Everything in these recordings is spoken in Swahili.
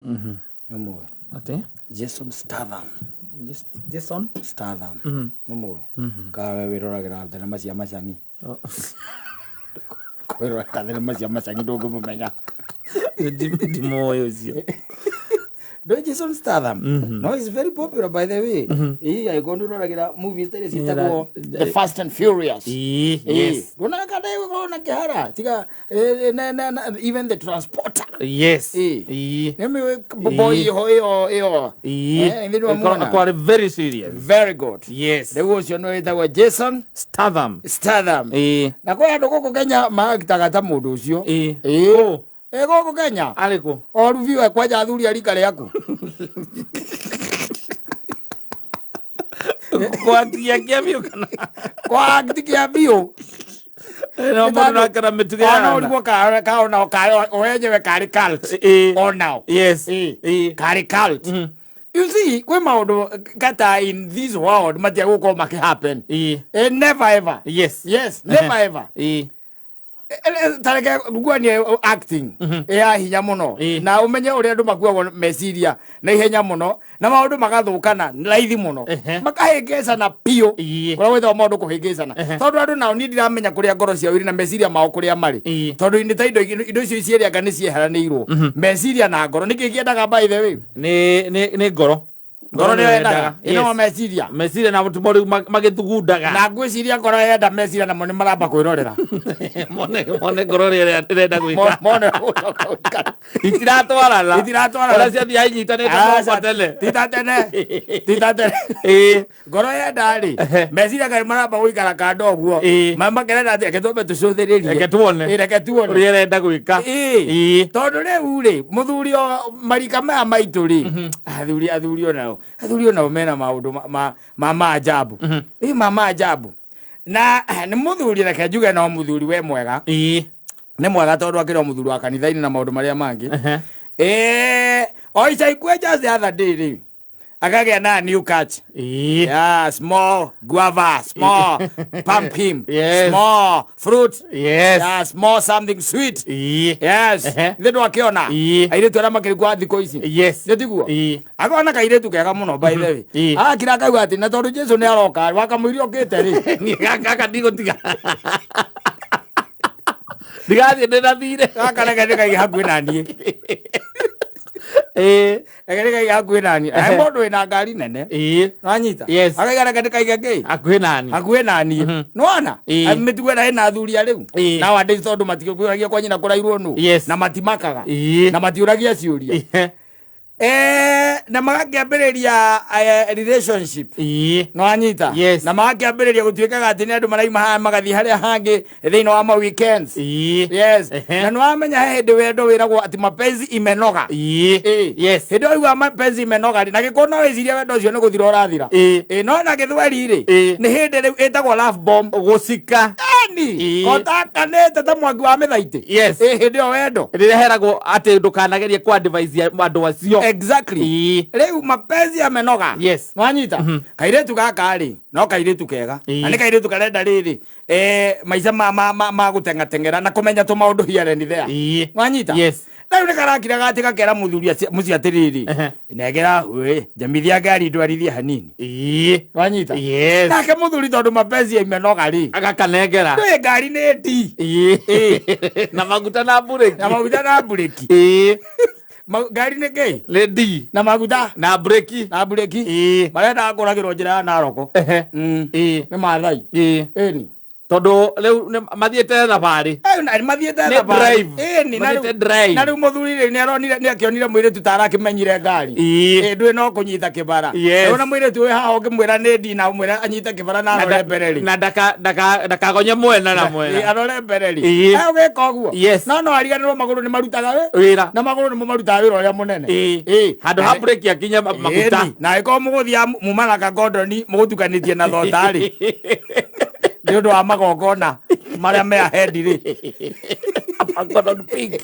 Numwe. Ate? Jason Statham. Jason Statham. Numwe. Kawe wiroragira thenema cia Macang'i. Kwirora thenema cia Macang'i ndungimumenya. Ndimoyo ucio. Do Jason Statham. No, he's very popular by the way. I go nduragira movies that is The Fast and Furious. Yes. Dona kada go na kihara. Tika even the Transporter. Yes. Nemi boy hoyo. Quite very serious. Very good. Yes. There was Jason Statham. Na kwa ndo koko Kenya magitagata mundu ucio. Goko Kenya. Aliko. O review kwa jathuri alika riaku. Kwa kia bio kana. Kwa kia bio. No mo na kana metuga. Ana ulikuwa ka ona oyenyewe kari cult. Now. Yes. Kari cult. You see, when maundu kata in this world matia guko make happen. Never ever. Yes. Never ever. Tareke gugwa ni acting ya hinya muno na umenye uri andu makuagwo meciria na ihenya muno na maundu magathukana raithi muno makahingicana pio kora wetha maundu kuhingicana tondu andu nao ni ndiramenya kuria ngoro cia wiri na meciria mao kuria mari tondu ni ta indo icio icieri anga ni cieheranirwo meciria na ngoro niki kiendaga by the way ni ngoro ngoro ni yendaga ino meciria na mutu mori magithugundaga na ngwiciria ngoro yenda meciria na moni maramba kwirorera mone ngoro renda gwika mone itiratwarana ora cia thia inyitanite titatene ngoro yenda ri meciria kari maramba gwikara kando guo mama kerenda atia ketombe tucuthiririe reke tuone uri renda gwika tondu riu ri muthuri marika maya maitu ri athuri onao mena maundu ma ajabu mama ajabu na ni muthuri reke njuge no muthuri we mwega ni mwega tondu akira muthuri wa kanitha-ini na maundu maria mangi oica ikue just the other day ri akagea na new catch small guava, small pumpkin, small fruit, small something sweet, ndio akiona aire tu rama kilikuwa thiko ici nditiguo akona kairetu kega muno by the way akira kagwa ati na tondu Jesu ni aroka wakamwiri okite ri kaka ndigo tiga ndigathi ndinathire kaka ngai hakuhi na nie egereka yakuhe nani mundu wina ngari nene nanyita akaigara katika igeke akuhe nani nona amituwe na ena athuria riu na wande tondu matikuragia kwa nyina kurairwo nu na matimakaga na matiuragia ciuria na magakiambiriria relationship no anyita na magakiambiriria gutuikaga ati ni andu maraima magathi haria hangi thiini wa ma weekends na no amenya hindi wendo wiragwo ati mapenzi imenoga hindi oigwa mapenzi imenoga na gikona weciria wendo ucio ni guthira urathira no na githweri ri ni hindi riu itagwo love bomb gucika otakanete ta mwangi wa mithaiti hindi o wendo rireheragwo ati ndukanagerie kwa advise andu acio exactly leo mapenzi yamenoga wanyita kairetu gaka ri no kairetu kega na ni kairetu karenda riri maica ma gutenga tengera na kumenya to maundu here and there wanyita na ule karakira gatika kera muthuri muci atiriri negera we jamithia gari ndwarithia hanini wanyita na ke muthuri tondu mapenzi yamenoga ri agakanengera we gari ni ti na maguta na bureki gari ni gay lady na maguta na breki marenda kuragirwo njira ya Naroko ni mathai ni tondu riu mathiete thabari mathiete thabari na riu muthuri ri ni aronire ni akionire mwiretu tarakimenyire ngari ndwi no kunyita kibara na mwiretu we haha ngimwira ni ndi na mwira anyite kibara na arore mbereri na ndakagonye mwena na mwena arore mbereri ugika uguo no ariganirwo maguru ni marutaga wira na maguru ni marutaga wira uria munene handu ha break akinya maguta na iko muguthia mumaraga godoni mugutukanitie na thotari ni undu wa magongona maria me ahead ri godon pink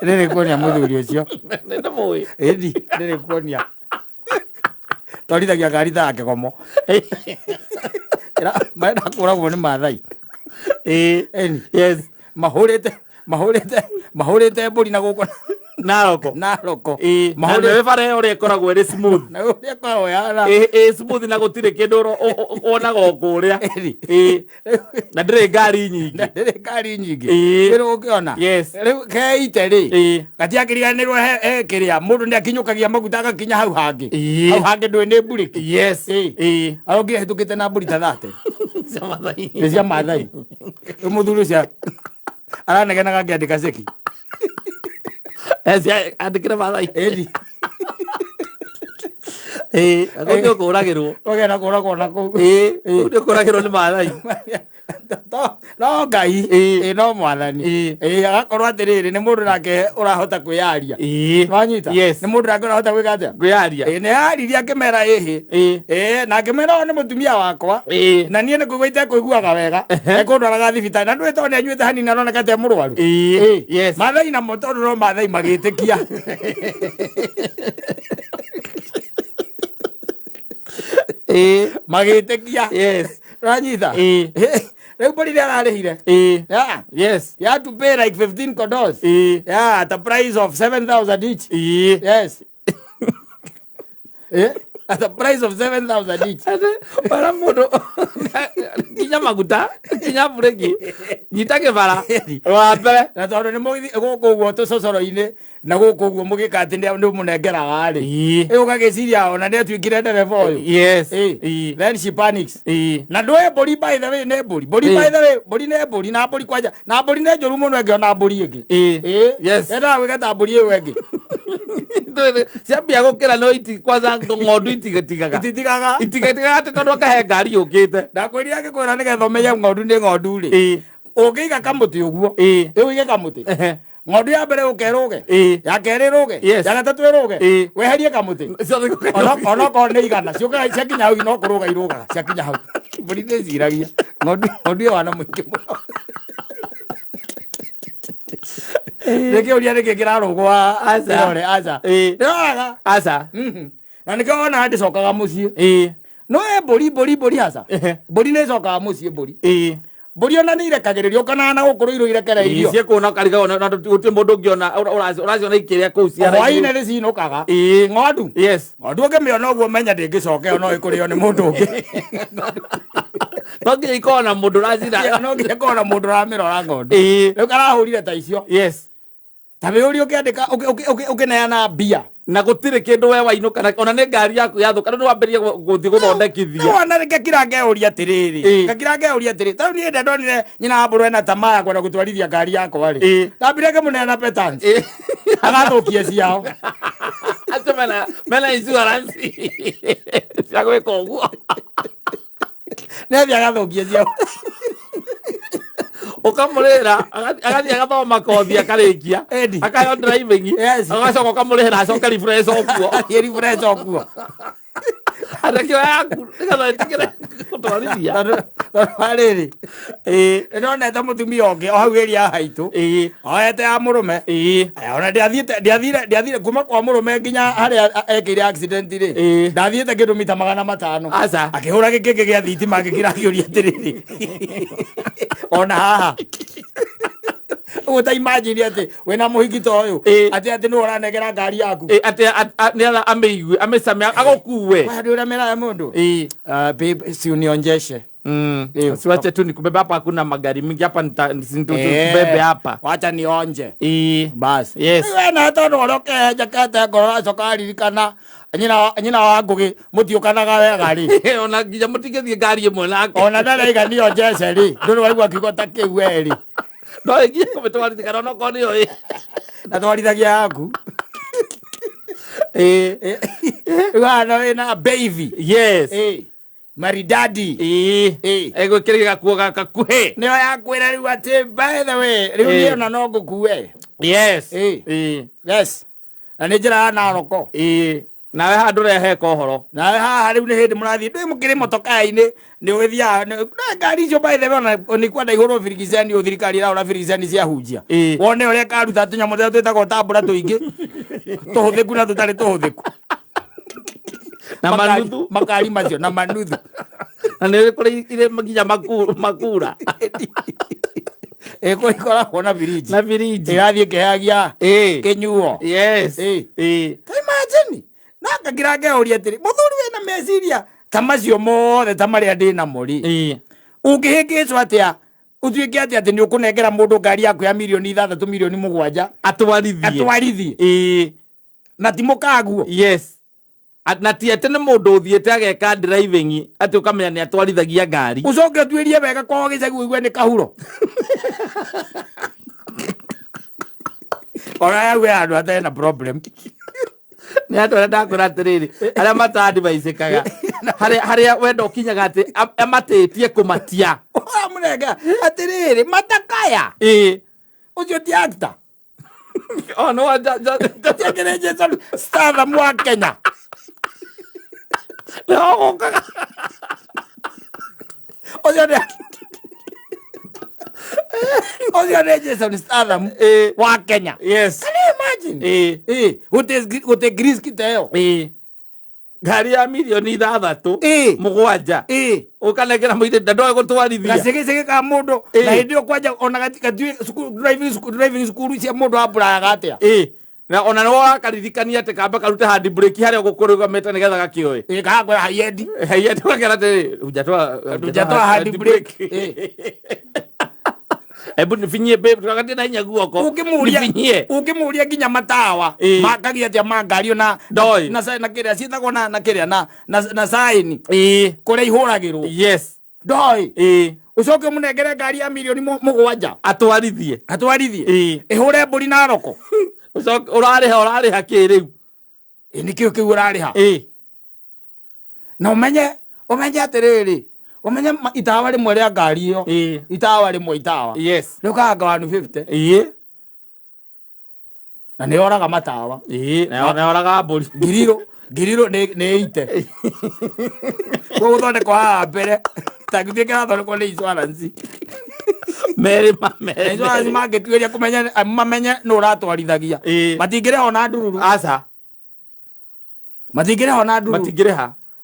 nene kuonia muthuri ucio nene mui nene kuonia twarithagia ngari ta Kĩgomo marenda kũragwo nĩ Maathai yes mahurite mburi na guko Naroko mahurite bare ore koragwo ri smooth na ore kwa yana smooth na gutire kindu ona gokuria na ndire ngari nyingi riu ukiona riu keite ri gatiakiriganirwo kiria mundu ni akinyukagia maguta agakinya hau hangi ndui ni mburi arogi hitukite na mburi ta thate cia mathai muthuri cia aranegena gakiandika ceki andikire mathai agoke kuragirwo ogena kuragwo na ku kuragirwo ni mathai no ngai no mwathani agakorwo atiriri ni mundu nake urahota kwiyaria nwanyita ni mundu nake urahota gwikatia kwiyaria ni yariria akimera na akimera ni mutumia wakwa na nie ni kuigwite kuiguaga wega ekundwaraga thibitari na ndwite one anyuite hanini aroneka te murwaru mathai na motondo no mathai magitikia magitikia ranyitha rĩu mbũri nĩ ararĩhire you had to pay like 15 condos at the price of 7,000 each at the price of 7,000 each bara mũndũ kinya maguta kinya bureki nyitage bara wa mbere na tondũ nĩ mũgithi gũkũ ũguo tũcocoro-inĩ na gũkũ ũguo mũgĩka atĩ nĩ mũnengeraga rĩ ũgagĩciria ona nĩ atuĩkire ndereba ũyũ then she panics na ndũĩ mbũri by the way nĩ mbũri mbũri by the way mbũri nĩ mbũri na mbũri kwanja na mbũri nĩ njũru mũno ĩngĩona mbũri ĩngĩ endaga gwĩka mbũri ĩyo ĩngĩ ciambia gũkĩra no kwanza ng'ondu itigatigaga atĩ tondũ akahe ngari yũkĩte ndakwĩrire agĩkwĩra nĩgetha ũmenye ng'ondu nĩ ng'ondu rĩ ũngĩiga kamũtĩ ũguo ũige kamũtĩ ng'ondu ya mbere ũkerũge ya kerĩ rũge ya gatatũ ĩrũge weherie kamũtĩ onokorwo nĩ igana ciakinya hau no kũrũga irũgaga ciakinya hau mbũri nĩ ciragia ng'ondu ĩyo wana mũingĩ mũno nĩkĩũria nĩkĩ kĩrarũgwo ĩrore aca na nĩkĩo wona ndĩcokaga mũciĩ no mbũri haca mbũri nĩ ĩcokaga mũciĩ mbũri ona nĩ irekagĩrĩrio kana na gũkũrũ irekereirio ciĩkũna kariga ona gũtirĩ mũndũ ũngĩona ũraciona ikĩrĩa kũu ciara hwaĩ-inĩ nĩ cinũkaga ng'ondu ũngĩmĩona ũguo menya ndĩngĩcokeo no ĩkũrĩo nĩ mũndũ ũngĩ no nginya ikorwo na mũndũ ũracira no nginya ikorwo na mũndũ ũramĩrora ng'ondu rĩu karahũrire ta icio ta wĩũri ũkĩandĩka ũkĩneana mbia na gũtirĩ kĩndũ we wainũka ona nĩ ngari yaku yathũka nĩ wambĩrĩrie gũthiĩ gũthondekithia wana gakira ngeuria atĩrĩrĩ tarĩu niĩ ndonire nyina wa mbũrũ ena tamaa ya kwenda gũtwarithia ngari yakwa rĩ ndambire ngĩmũneana petans agathũkie ciao acio mena insurance cia gwĩka ũguo nĩ athiĩ agathũkie ciao ukamurira agathii agathoma kothi akarĩkia akaheo driving agacoka ukamurĩhĩra acoke refresh okuo arekĩra yaku nĩgetha ĩtigĩre gũtwarithia rĩrĩ nĩonete mũtumia ũngĩ o hau ĩria haitũ oete ya mũrũme ona ndiathire kuma kwa mũrũme nginya harĩa ekĩire accident rĩ ndathiĩte kĩndũ mita 500 akĩhũra gĩkĩngĩ gĩa thitima gĩkĩrakĩũria atĩrĩrĩ ona haha imagine atĩ wĩna mũhiki ta ũyũ atĩ nĩ ũranegera ngari yaku nĩgetha amĩigue amĩcame agũkue ndĩ ũramera mũndũ babe si unionjeshe siwache tu nikubebe hapa, hakuna magari mingi hapa, nitubebe hapa, wacha nionje basi. Wewe na hata ndoroke jakete ngoro cokari kana nyina wa ngugi mutiukanaga wega ri ona nginya mutigethie ngari imwe nake ona ndaraiga nionjeshe ri nduru waigua kigota kiu we ri no ingie kumetwarithia kana no koni oi na twarithagia yaku wana wena baby yes maridadi ego kirega kuoga kakuhe nio yakwira riu ati by the way riu niyo na no ngukue yes yes na ni njira na roko nawe handu rehe kohoro nawe haha riu ni hindi murathie ndi mukiri motokai-ini ni ugithia ngari icio by the way ni kwenda ihuro birigiceni uthirikari ra ura birigiceni cia hunjia wone uria karuta tunyamu turia twitagwo tambura tuingi tuhuthiku na tutari tuhuthiku na manuthu makari macio na manuthu na nĩ kũrĩ ire nginya makura Ikora kona biriji. Na biriji. Irathie kehagia. Kenyuo. Yes. Imagine. Naka girage uri atiri. Muthuri wena meciria tamacio mothe tamaria ndina muri. Ungihingicwo atia? Utuike atia ni ukunengera mundu ngari yaku ya milioni 6 milioni 7 atwarithie. Na ti mukaguo. Yes. Na ti atene mundu uthiete ageka driving ati ukamenya ni atwarithagia ngari. Ucoke tuirie wega kwa gicegu igwe ni kahuro. Ora we andu atena problem. Ni andu ndakura atiriri aria matadvice kaga haria wenda ukinyaga ati amatitie kumatia amunega atiriri matakaya ucio ti actor. Oh no, Tekereje star mwa Kenya. No, kaka. Ojo Jason Statham wa Kenya. Yes. Can you imagine? Ute Greece kiteo. Gari ya milioni 6 mugwanja. Ukanegera mwite ndoe gutwarithia. Gasege ka mundu na hindio kwanja ona gatika driving school cia mundu aburaga atia. Na ona no akaririkania ate kamba karute hand brake haria gukuruga meta nigetha gakioe. Kagwa hayendi. Hayendi wakera ate ujatwa hand brake. Ebu nifinyie babe tukakati na inya guoko. Ukimuria ginya matawa makagia atia mangari na ndoi na kiria ciitagwo na kiria na sign kuria ihuragirwo. Yes. Ndoi ucoke munengere ngari ya milioni 7 atwarithie ihure mburi na roko. Ucoke urariha kiriu nikio kiu urariha na umenye atiriri umenye itawa rimwe ria ngari iyo itawa rimwe itawa. Yes. Rukaga 150 na ni oraga matawa na oraga mburi giriro ne ite ko thone kwa mbere tagithie kana thone ko ni insurance mere insurance magetueria kumenya mamenye no ratwarithagia matingire ona ndururu asa matingire ona ndururu matingire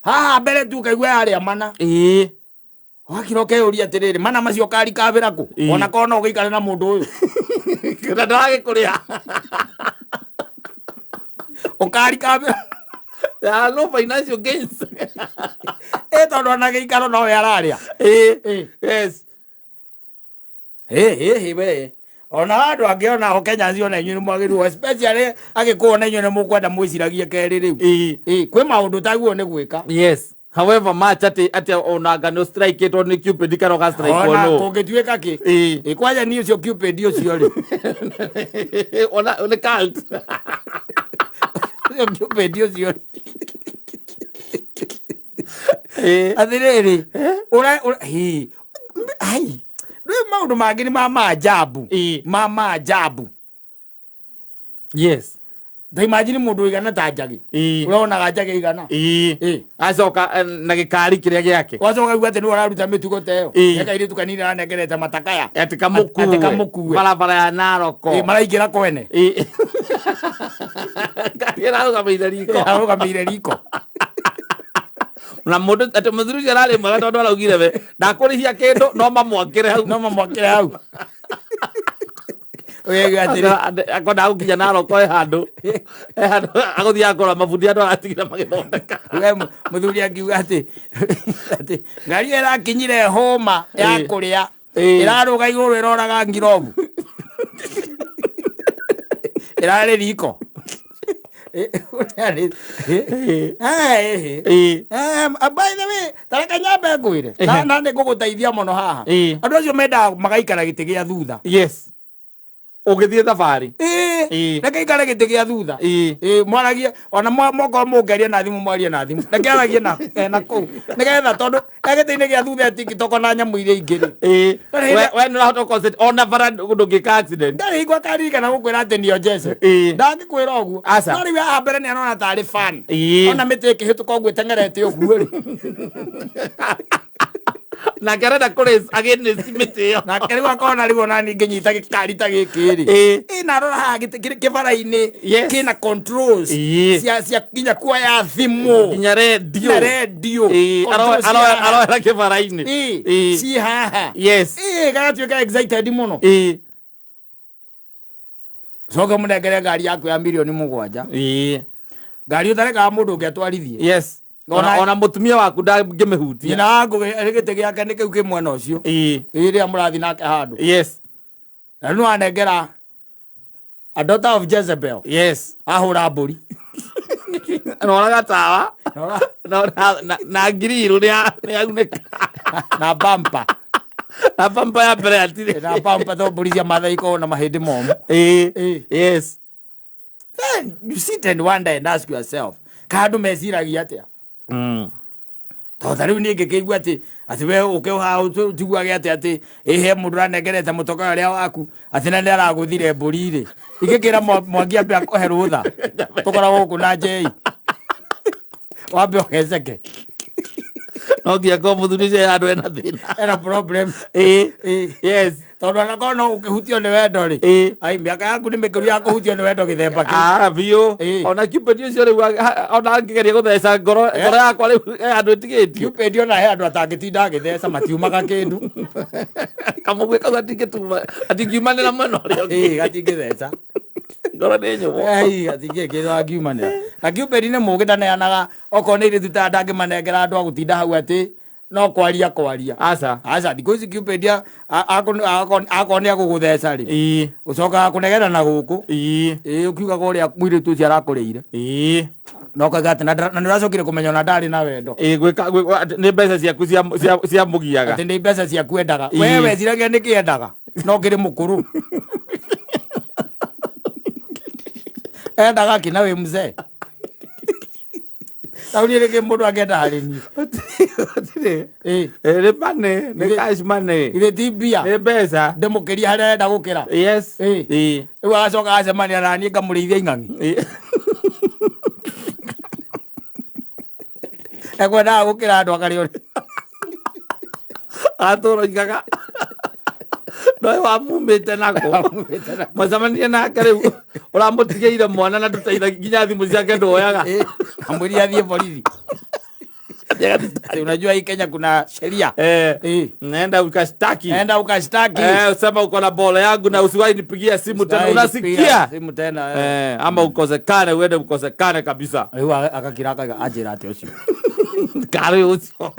haha mbere tu kaigwa aria mana wakiroke uri atiriri mana macio kari kabira ku ona kono ugiikara na mundu uyu kana ndage kuria ukari kabira no financial gains tondu ona giikaro no yararia yes we ona andu angiona ho Kenya ciona inyu mwagiru especially agikuona inyu ne mukwenda mwiciragie keri riu kwi maundu taguo ni gwika. Yes. However much ati onaga no strike it on Cupid karoga strike ono kungituika ki kwaja ni ucio Cupid ucio ri ona cult Cupid ucio athiriri ura ai maundu mangi ni mama ajabu. Yes. Da imagine mundu igana ta njagi urona ga njagi igana acoka na gikari kiria giake wacoka igwate ni wararuta mitugo teo eka iri tukanini anegerete matakaya ati kamuku barabara ya Naroko maraingira kwene kariera arugamire riko na mundu ati muthuru jarare mwaga tondu araugire we ndakurihia kindu no mamwakire hau Oye atiri akona ukinya Naroko handu aguthi akora mabundi andu aratigira magithondeka we muthuri akiuga ati ngari irakinyire homa ya kuria iraruga iguru iroraga ngirobu irare riko by the way tareka nyambe ngwire na ndi guguteithia muno haha andu acio menda magaikara giti gia thutha. Yes. Ugithie thabari reke ikare giti gia thutha mwaragie ona moko mungeria na thimu mwarie na thimu reke aragie na ku nigetha tondu giti-ini gia thutha tikitoko na nyamu iria ingiri we no hot concept ona bara ndungika accident ndari igwa kari kana gukwira ati ndio Jesse ndangikwira uguo no riu haha mbere ni anona tari fan ona miti ikihituka uguo tengerete uguo ri na kerenda kure against miti yo na keri wakona rigo nani nginyita gikari ta gikiri na rora ha kibara-ini kina controls cia kinya kwa ya thimu kinya radio aro kibara-ini si haha gagatuika excited muno soka munengere ngari yaku ya milioni 7 ngari utareka mundu ungetwarithie ona mutumia waku ndangimihutia nyina wangu gite giake ni kiu kimwena ucio ria murathi nake handu na nu anengera a daughter of Jezebel ahura mburi nora gatawa na ngiriru ni auneka na bumper ya mbere atire na bumper to mburi cia mathai ko na mahindi momu then you sit and wonder and ask yourself kandu meciragia atia tondå rä u nä ngä kä igua atä we å kä ha tiguage atä he må ndå ranengerete må toka å rä a waku atä na nä aragå thire mbå ri-rä ingä kä ra mwangi ambe akohe rå tha tå koragwo gå kå na njei wambe å geceke no nginya ko må thuri ce andå ena thä na ena problem tondå anakorwo no å kä hutio nä wendo rä ai mä aka yaku nä mä kä ru ya kå hutio nä wendo gä themba biå ona Cupid å cio rä u ona ngä geria gå theca ngoro yakwa rä u andå ĩtigä tio Cupid ona he andå atangä tinda agä theca matiumaga kä ndu kamå guä kau atingiumanä ra mwena å rä a gatingä theca ngoro nä nyå atingä kä angiumanä ra na Cupid nä må gä ndaneanaga okorwo nä irä tuta ndangä manengera andå agå tinda hau atä no kwaria aca thikå ici Cupid akorwo nä agå gå theca rä å cokaga kå negera na gå kå å kiugaga å rä a mwirä tu å cio arakå rä ire no kauga atä na nä å racokire kå menya ona ndarä na wendo nä mbeca ciaku cia må giaga atä nä mbeca ciaku endaga we weciragia nä kä endaga no kä rä må kå rå endaga kä na wä mzee tauni rä må ndå angenda harä niä nä mane nä cash money irä ti mbia nä mbeca ndä må kä ria harä arenda gå kä ra rä u agacoka acemania naniä ngamå rä ithia ing'ang'i ekwendaga gå kä ra andå akarä o atå ro igaga noä wamumä te nako macemanie nake rä u å ramå tigä ire mwana na ndåteithagia nginya thimå ciake ndwoyaga kamwä ria athiä borithi unajua hii Kenya kuna sheria naenda ukashtaki usema uko na bolo yangu na usiwahi nipigia simu tena unasikia simu tena ama ukosekane uende ukosekane kabisa rĩu agakira anjĩra atĩ ũcio kare ucio